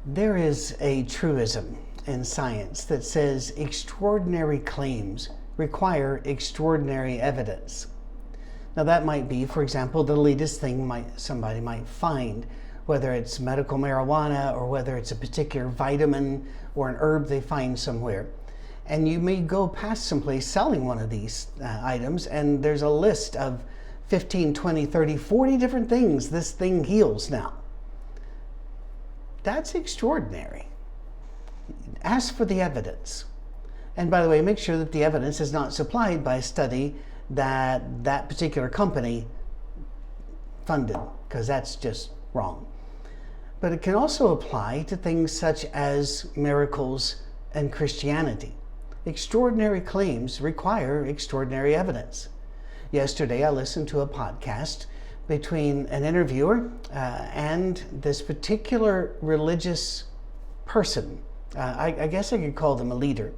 There is a truism in science that says extraordinary claims require extraordinary evidence. Now that might be, for example, the latest thing somebody might find, whether it's medical marijuana or whether it's a particular vitamin or an herb they find somewhere. And you may go past someplace selling one of these items and there's a list of 15, 20, 30, 40 different things this thing heals now. That's extraordinary. Ask for the evidence. And by the way, make sure that the evidence is not supplied by a study that particular company funded, because that's just wrong. But it can also apply to things such as miracles and Christianity. Extraordinary claims require extraordinary evidence. Yesterday, I listened to a podcast between an interviewer and this particular religious person. I guess I could call them a leader.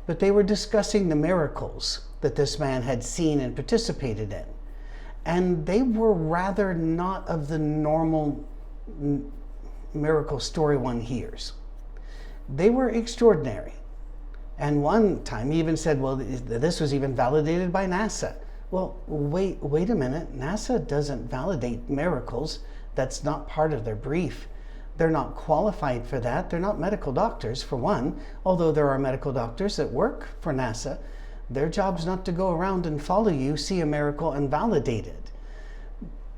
But they were discussing the miracles that this man had seen and participated in. And they were rather not of the normal miracle story one hears. They were extraordinary. And one time he even said, well, this was even validated by NASA. Well, wait a minute. NASA doesn't validate miracles. That's not part of their brief. They're not qualified for that. They're not medical doctors, for one, although there are medical doctors that work for NASA. Their job's not to go around and follow you, see a miracle, and validate it.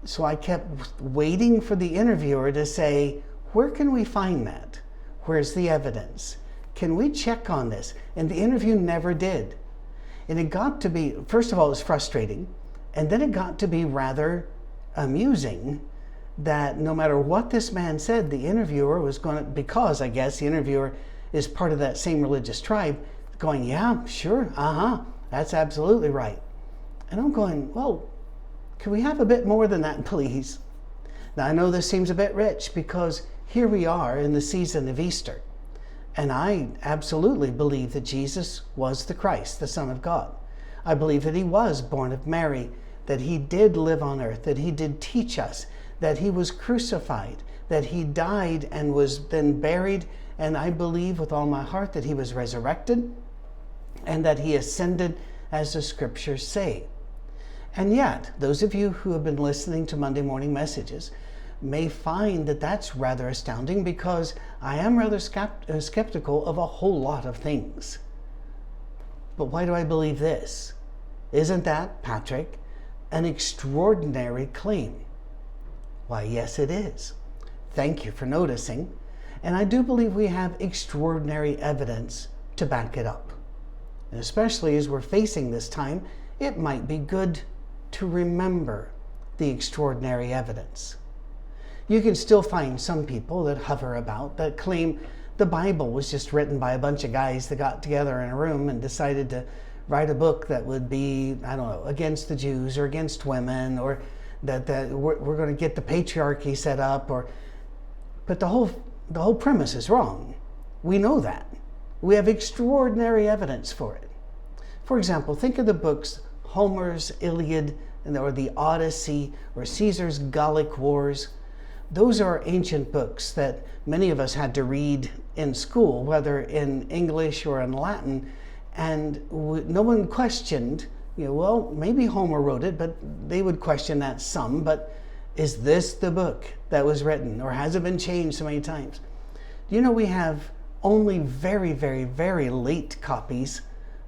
So I kept waiting for the interviewer to say, where can we find that? Where's the evidence? Can we check on this? And the interview never did. And it got to be, first of all, it was frustrating. And then it got to be rather amusing that no matter what this man said, the interviewer was going to, because I guess the interviewer is part of that same religious tribe, going, yeah, sure, that's absolutely right. And I'm going, well, can we have a bit more than that, please? Now, I know this seems a bit rich because here we are in the season of Easter. And I absolutely believe that Jesus was the Christ, the Son of God. I believe that he was born of Mary, that he did live on earth, that he did teach us, that he was crucified, that he died and was then buried. And I believe with all my heart that he was resurrected and that he ascended as the scriptures say. And yet, those of you who have been listening to Monday morning messages may find that that's rather astounding because I am rather skeptical of a whole lot of things. But why do I believe this? Isn't that, Patrick, an extraordinary claim? Why, yes, it is. Thank you for noticing. And I do believe we have extraordinary evidence to back it up. And especially as we're facing this time, it might be good to remember the extraordinary evidence. You can still find some people that hover about, that claim the Bible was just written by a bunch of guys that got together in a room and decided to write a book that would be, I don't know, against the Jews or against women, or that we're going to get the patriarchy set up. But the whole premise is wrong. We know that. We have extraordinary evidence for it. For example, think of the books Homer's Iliad or the Odyssey or Caesar's Gallic Wars. Those are ancient books that many of us had to read in school, whether in English or in Latin, and no one questioned, well, maybe Homer wrote it, but they would question that some, but is this the book that was written, or has it been changed so many times? We have only very, very, very late copies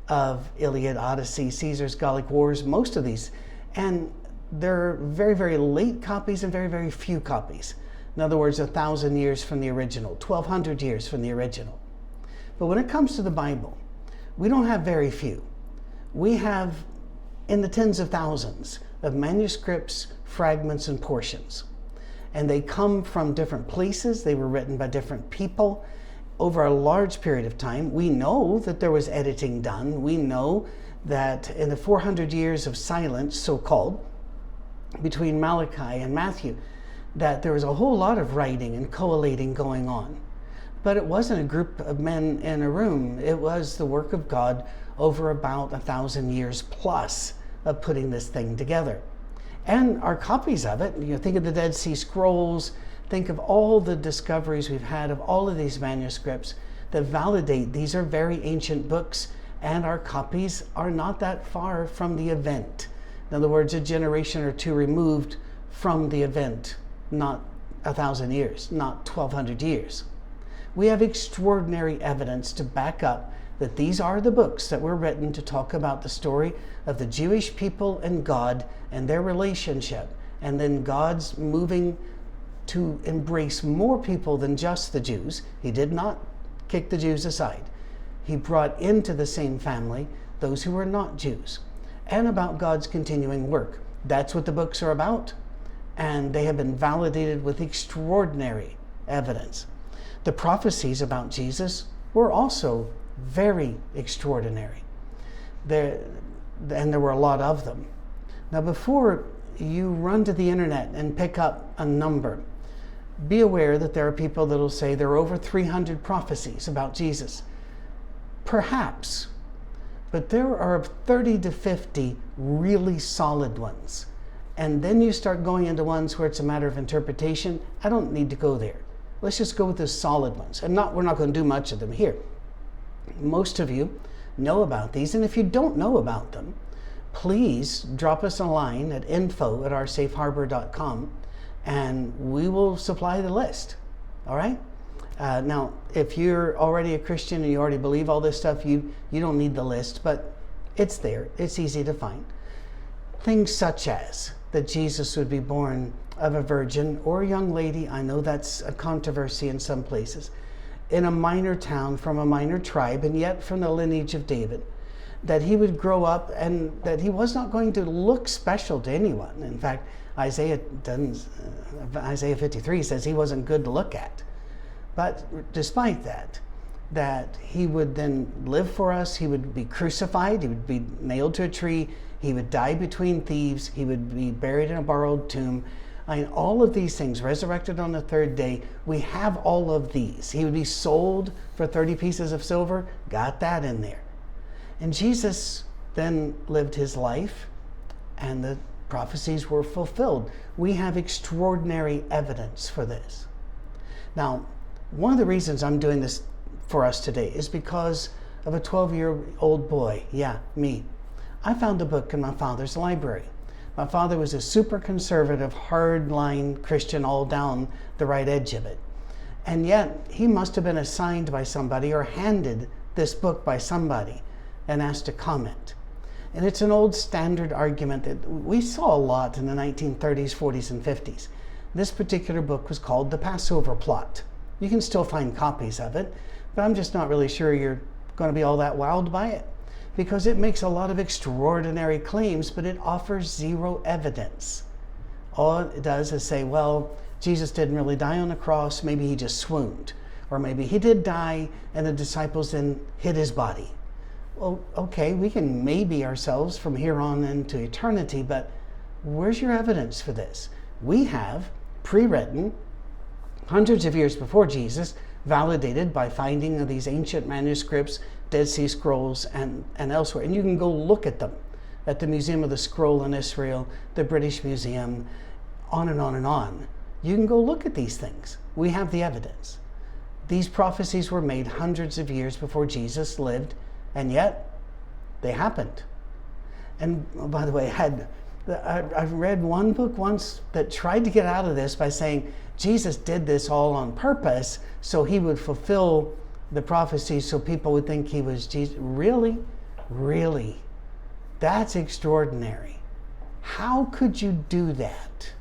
of Iliad, Odyssey, Caesar's Gallic Wars, most of these, and they're very, very late copies and very, very few copies. In other words, 1,000 years from the original, 1,200 years from the original. But when it comes to the Bible, we don't have very few. We have in the tens of thousands of manuscripts, fragments, and portions. And they come from different places. They were written by different people over a large period of time. We know that there was editing done. We know that in the 400 years of silence, so-called, between Malachi and Matthew, that there was a whole lot of writing and collating going on. But it wasn't a group of men in a room. It was the work of God over about 1,000 years plus of putting this thing together. And our copies of it, think of the Dead Sea Scrolls, Think of all the discoveries we've had of all of these manuscripts that validate these are very ancient books, and our copies are not that far from the event. In other words, a generation or two removed from the event, not 1,000 years, not 1,200 years. We have extraordinary evidence to back up that these are the books that were written to talk about the story of the Jewish people and God and their relationship, and then God's moving to embrace more people than just the Jews. He did not kick the Jews aside. He brought into the same family those who were not Jews, and about God's continuing work. That's what the books are about, and they have been validated with extraordinary evidence. The prophecies about Jesus were also very extraordinary. And there were a lot of them. Now, before you run to the internet and pick up a number, be aware that there are people that will say there are over 300 prophecies about Jesus. Perhaps, but there are 30 to 50 really solid ones. And then you start going into ones where it's a matter of interpretation. I don't need to go there. Let's just go with the solid ones. And we're not going to do much of them here. Most of you know about these, and if you don't know about them, please drop us a line at info@oursafeharbor.com, and we will supply the list. All right? Now, if you're already a Christian and you already believe all this stuff, you don't need the list, but it's there. It's easy to find. Things such as that Jesus would be born of a virgin or a young lady. I know that's a controversy in some places. In a minor town from a minor tribe, and yet from the lineage of David. That he would grow up and that he was not going to look special to anyone. In fact, Isaiah 53 says he wasn't good to look at. But despite that he would then live for us, he would be crucified, he would be nailed to a tree, he would die between thieves, he would be buried in a borrowed tomb. I mean, all of these things, resurrected on the third day, we have all of these. He would be sold for 30 pieces of silver, got that in there. And Jesus then lived his life, and the prophecies were fulfilled. We have extraordinary evidence for this. Now, one of the reasons I'm doing this for us today is because of a 12-year-old boy, me. I found a book in my father's library. My father was a super conservative, hardline Christian all down the right edge of it. And yet, he must have been assigned by somebody or handed this book by somebody and asked to comment. And it's an old standard argument that we saw a lot in the 1930s, 40s, and 50s. This particular book was called The Passover Plot. You can still find copies of it, but I'm just not really sure you're going to be all that wowed by it, because it makes a lot of extraordinary claims, but it offers zero evidence. All it does is say, well, Jesus didn't really die on the cross, maybe he just swooned. Or maybe he did die and the disciples then hid his body. Well, okay, we can maybe ourselves from here on into eternity, but where's your evidence for this? We have pre-written, hundreds of years before Jesus, validated by finding of these ancient manuscripts, Dead Sea Scrolls, and elsewhere. And you can go look at them at the Museum of the Scroll in Israel, the British Museum, on and on and on. You can go look at these things. We have the evidence. These prophecies were made hundreds of years before Jesus lived, and yet they happened. And by the way, I've read one book once that tried to get out of this by saying Jesus did this all on purpose so he would fulfill the prophecy so people would think he was Jesus. Really? Really? That's extraordinary. How could you do that?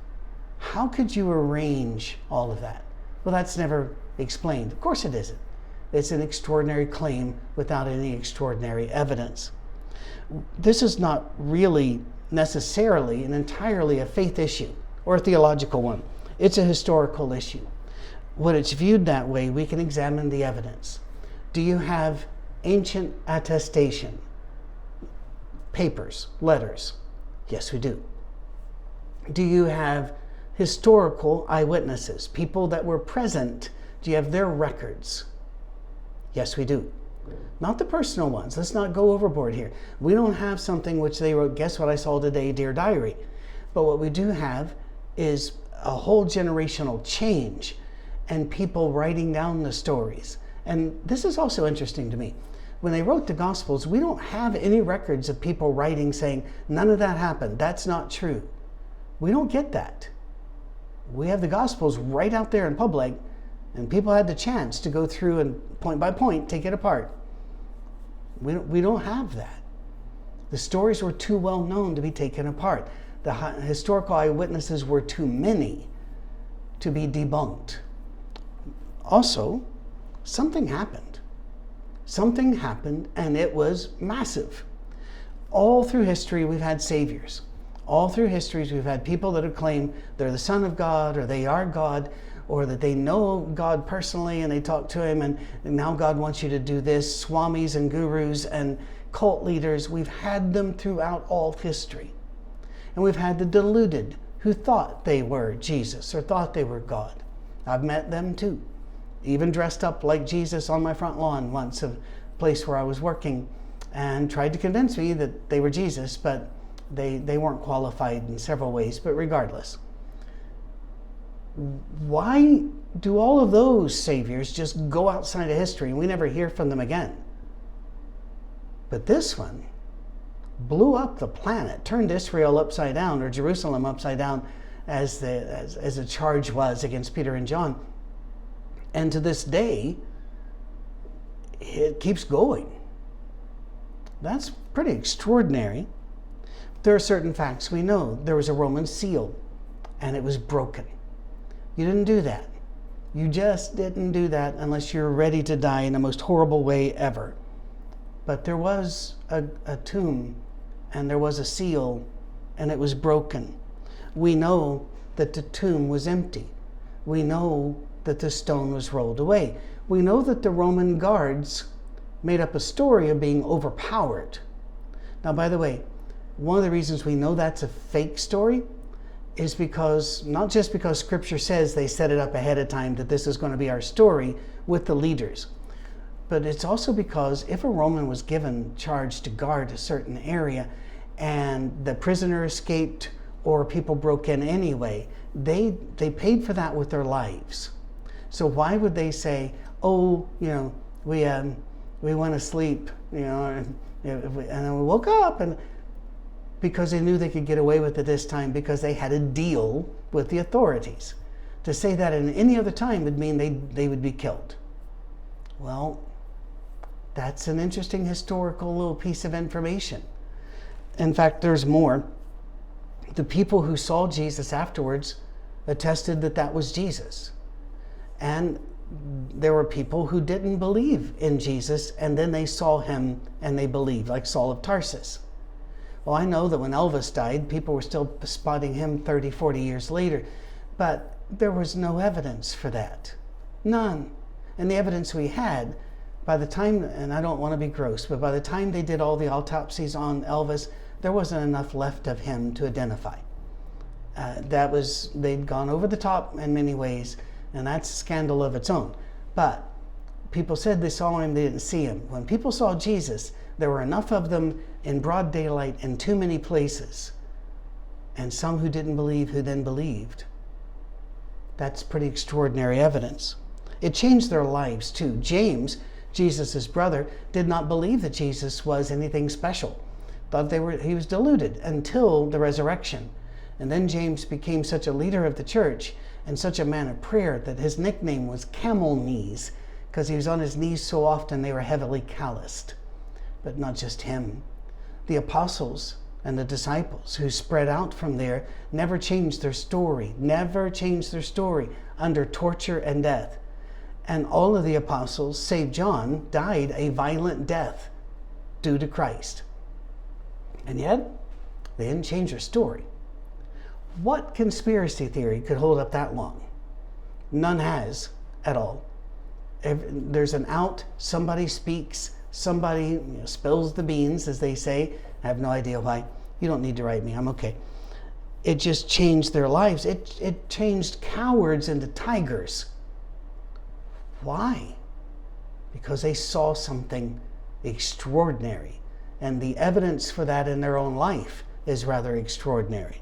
How could you arrange all of that? Well, that's never explained. Of course it isn't. It's an extraordinary claim without any extraordinary evidence. This is not really necessarily and entirely a faith issue or a theological one. It's a historical issue. When it's viewed that way, we can examine the evidence. Do you have ancient attestation? Papers, letters? Yes, we do. Do you have historical eyewitnesses, people that were present? Do you have their records? Yes, we do. Not the personal ones. Let's not go overboard here. We don't have something which they wrote, guess what I saw today, Dear Diary. But what we do have is a whole generational change and people writing down the stories. And this is also interesting to me. When they wrote the Gospels, we don't have any records of people writing saying, none of that happened. That's not true. We don't get that. We have the Gospels right out there in public, and people had the chance to go through and point by point take it apart. We don't have that. The stories were too well known to be taken apart. The historical eyewitnesses were too many to be debunked. Also, something happened. Something happened, and it was massive. All through history, we've had saviors. All through history, we've had people that have claimed they're the Son of God, or they are God, or that they know God personally and they talk to him, and now God wants you to do this. Swamis and gurus and cult leaders, we've had them throughout all history. And we've had the deluded who thought they were Jesus or thought they were God. I've met them too. Even dressed up like Jesus on my front lawn once, a place where I was working, and tried to convince me that they were Jesus, but they weren't qualified in several ways. But regardless, why do all of those saviors just go outside of history and we never hear from them again? But this one blew up the planet, turned Israel upside down, or Jerusalem upside down, as the charge was against Peter and John. And to this day, it keeps going. That's pretty extraordinary. There are certain facts we know. There was a Roman seal, and it was broken. You didn't do that. You just didn't do that unless you're ready to die in the most horrible way ever. But there was a tomb, and there was a seal, and it was broken. We know that the tomb was empty. We know that the stone was rolled away. We know that the Roman guards made up a story of being overpowered. Now, by the way, one of the reasons we know that's a fake story is because, not just because Scripture says they set it up ahead of time that this is going to be our story with the leaders, but it's also because if a Roman was given charge to guard a certain area and the prisoner escaped or people broke in anyway, they paid for that with their lives. So why would they say, oh, we went to sleep, and then we woke up, and because they knew they could get away with it this time because they had a deal with the authorities. To say that in any other time would mean they would be killed. Well, that's an interesting historical little piece of information. In fact, there's more. The people who saw Jesus afterwards attested that that was Jesus. And there were people who didn't believe in Jesus, and then they saw him and they believed, like Saul of Tarsus. Well, I know that when Elvis died, people were still spotting him 30, 40 years later, but there was no evidence for that. None. And the evidence we had, by the time, and I don't want to be gross, but by the time they did all the autopsies on Elvis, there wasn't enough left of him to identify. They'd gone over the top in many ways, and that's a scandal of its own. But people said they saw him, they didn't see him. When people saw Jesus, there were enough of them in broad daylight in too many places, and some who didn't believe who then believed. That's pretty extraordinary evidence. It changed their lives too. James, Jesus' brother, did not believe that Jesus was anything special. Thought he was deluded until the resurrection. And then James became such a leader of the church and such a man of prayer that his nickname was Camel Knees, because he was on his knees so often they were heavily calloused. But not just him. The apostles and the disciples who spread out from there never changed their story under torture and death. And all of the apostles, save John, died a violent death due to Christ. And yet, they didn't change their story. What conspiracy theory could hold up that long? None has at all. There's an out, somebody speaks, somebody spills the beans, as they say. I have no idea why. You don't need to write me, I'm okay. It just changed their lives. It changed cowards into tigers. Why? Because they saw something extraordinary. And the evidence for that in their own life is rather extraordinary.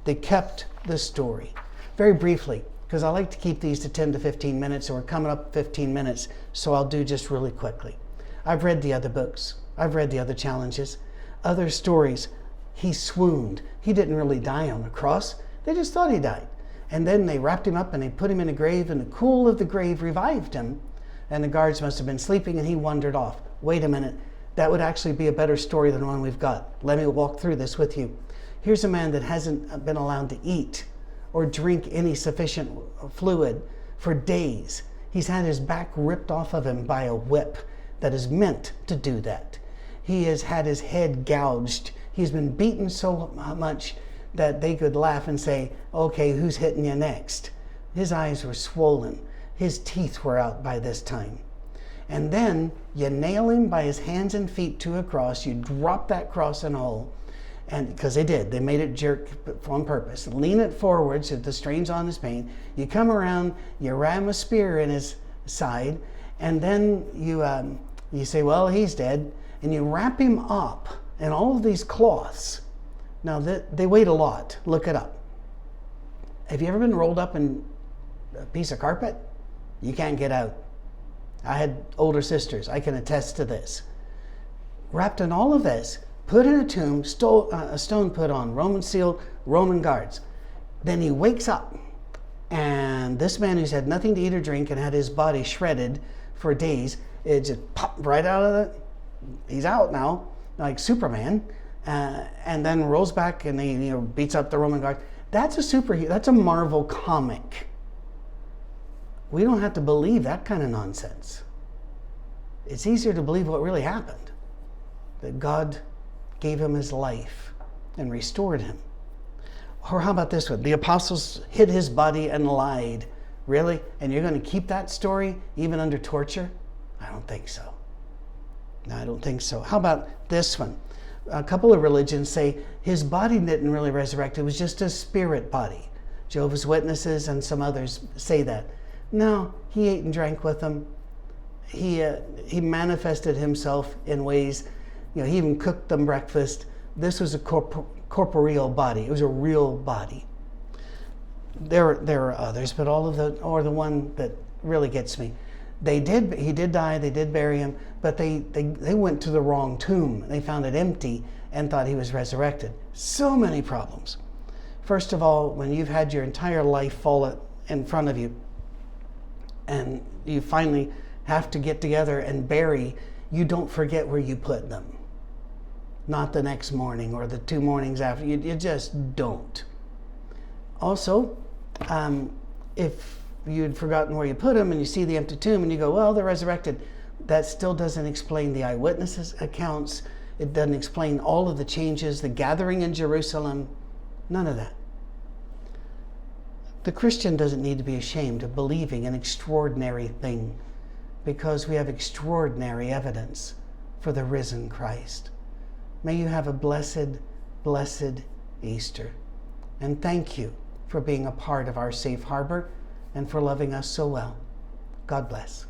They kept the story. very briefly, because I like to keep these to 10 to 15 minutes, and we're coming up 15 minutes, so I'll do just really quickly. I've read the other books. I've read the other challenges, other stories. He swooned. He didn't really die on a cross. They just thought he died. And then they wrapped him up and they put him in a grave, and the cool of the grave revived him. And the guards must have been sleeping, and he wandered off. Wait a minute. That would actually be a better story than the one we've got. Let me walk through this with you. Here's a man that hasn't been allowed to eat or drink any sufficient fluid for days. He's had his back ripped off of him by a whip that is meant to do that. He has had his head gouged. He's been beaten so much that they could laugh and say, okay, who's hitting you next? His eyes were swollen. His teeth were out by this time. And then you nail him by his hands and feet to a cross. You drop that cross in a hole. And because they did, they made it jerk on purpose. Lean it forward so the strain's on his pain. You come around, you ram a spear in his side, and then you say, well, he's dead. And you wrap him up in all of these cloths. Now, they weighed a lot. Look it up. Have you ever been rolled up in a piece of carpet? You can't get out. I had older sisters. I can attest to this. Wrapped in all of this, put in a tomb, a stone put on, Roman sealed, Roman guards. Then he wakes up, and this man who's had nothing to eat or drink and had his body shredded for days, it just popped right out of it. He's out now, like Superman, and then rolls back and he beats up the Roman guard. That's a superhero. That's a Marvel comic. We don't have to believe that kind of nonsense. It's easier to believe what really happened, that God gave him his life and restored him. Or how about this one? The apostles hid his body and lied. Really? And you're going to keep that story even under torture? I don't think so. No, I don't think so. How about this one? A couple of religions say his body didn't really resurrect. It was just a spirit body. Jehovah's Witnesses and some others say that. No, he ate and drank with them. He manifested himself in ways, he even cooked them breakfast. This was a corporeal body. It was a real body. There are others, but all of the one that really gets me. He did die, they did bury him, but they went to the wrong tomb. They found it empty and thought he was resurrected. So many problems. First of all, when you've had your entire life fall in front of you, and you finally have to get together and bury, you don't forget where you put them. Not the next morning or the 2 mornings after. You just don't. Also, if you'd forgotten where you put them and you see the empty tomb and you go, well, they're resurrected, that still doesn't explain the eyewitnesses' accounts. It doesn't explain all of the changes, the gathering in Jerusalem, none of that. The Christian doesn't need to be ashamed of believing an extraordinary thing, because we have extraordinary evidence for the risen Christ. May you have a blessed, blessed Easter. And thank you for being a part of our safe harbor and for loving us so well. God bless.